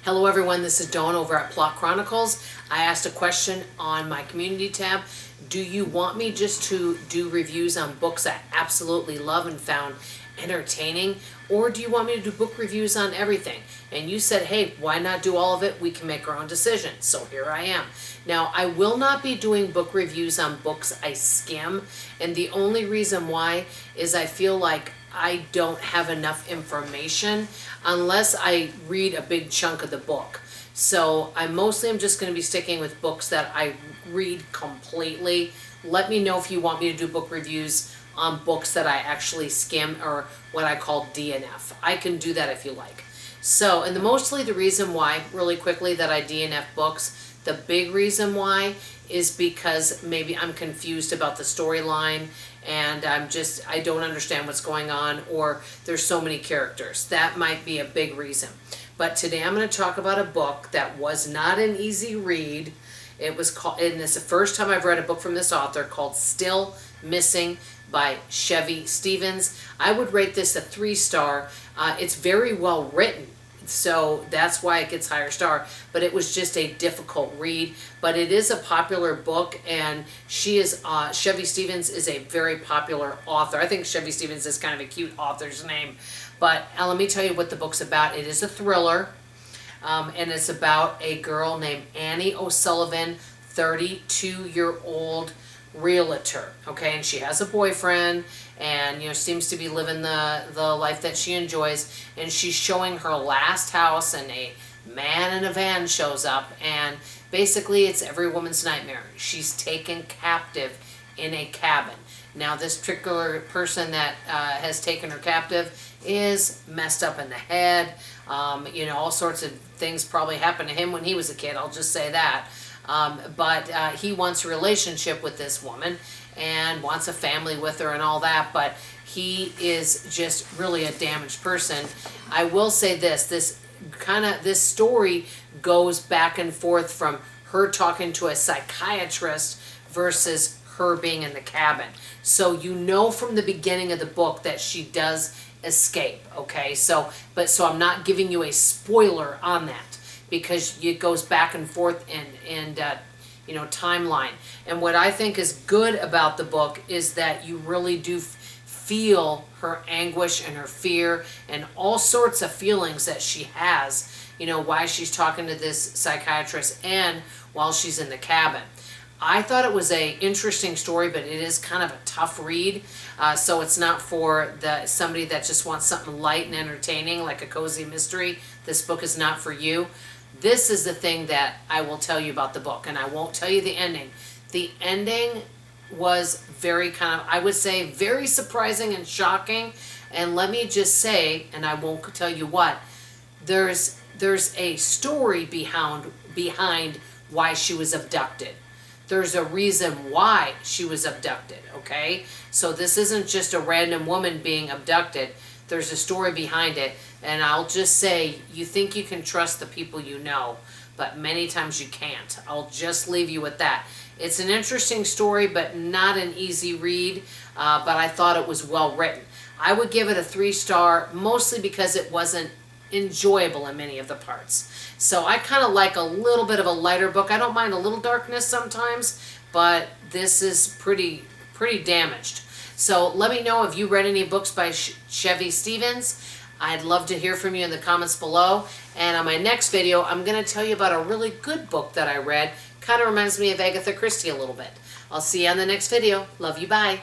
Hello everyone, this is Dawn over at Plot Chronicles. I asked a question on my community tab. Do you want me just to do reviews on books I absolutely love and found entertaining? Or do you want me to do book reviews on everything? And you said, hey, why not do all of it? We can make our own decision. So here I am. Now, I will not be doing book reviews on books I skim. And the only reason why is I feel like I don't have enough information unless I read a big chunk of the book. So I mostly am just going to be sticking with books that I read completely. Let me know if you want me to do book reviews on books that I actually skim, or what I call DNF. I can do that if you like. So, and mostly the reason why, really quickly, that I DNF books, the big reason why is because maybe I'm confused about the storyline and I don't understand what's going on, or there's so many characters. That might be a big reason. But today I'm going to talk about a book that was not an easy read. It was called, and it's the first time I've read a book from this author, called Still Missing by Chevy Stevens. I would rate this a 3-star. It's very well written, so that's why it gets higher star, but it was just a difficult read. But it is a popular book, and Chevy Stevens is a very popular author. I think Chevy Stevens is kind of a cute author's name. But let me tell you what the book's about. It is a thriller, and it's about a girl named Annie O'Sullivan, 32-year-old realtor, okay, and she has a boyfriend, and seems to be living the life that she enjoys, and she's showing her last house, and a man in a van shows up, and basically it's every woman's nightmare. She's taken captive in a cabin. Now, this particular person that has taken her captive is messed up in the head. All sorts of things probably happened to him when he was a kid, I'll just say that. But he wants a relationship with this woman and wants a family with her and all that, but he is just really a damaged person. I will say this story goes back and forth from her talking to a psychiatrist versus her being in the cabin. So from the beginning of the book that she does escape, okay? So I'm not giving you a spoiler on that, because it goes back and forth in timeline. And what I think is good about the book is that you really do feel her anguish and her fear and all sorts of feelings that she has, why she's talking to this psychiatrist and while she's in the cabin. I thought it was a interesting story, but it is kind of a tough read. So it's not for somebody that just wants something light and entertaining, like a cozy mystery. This book is not for you. This is the thing that I will tell you about the book, and I won't tell you the ending. The ending was very I would say, very surprising and shocking. And let me just say, and I won't tell you what, there's a story behind why she was abducted. There's a reason why she was abducted, okay? So this isn't just a random woman being abducted. There's a story behind it. And I'll just say, you think you can trust the people you know, but many times you can't. I'll just leave you with that. It's an interesting story, but not an easy read, but I thought it was well written. I would give it a 3-star, mostly because it wasn't enjoyable in many of the parts. So I kind of like a little bit of a lighter book. I don't mind a little darkness sometimes, but this is pretty damaged. So let me know if you read any books by Chevy Stevens. I'd love to hear from you in the comments below. And on my next video, I'm going to tell you about a really good book that I read. Kind of reminds me of Agatha Christie a little bit. I'll see you on the next video. Love you. Bye.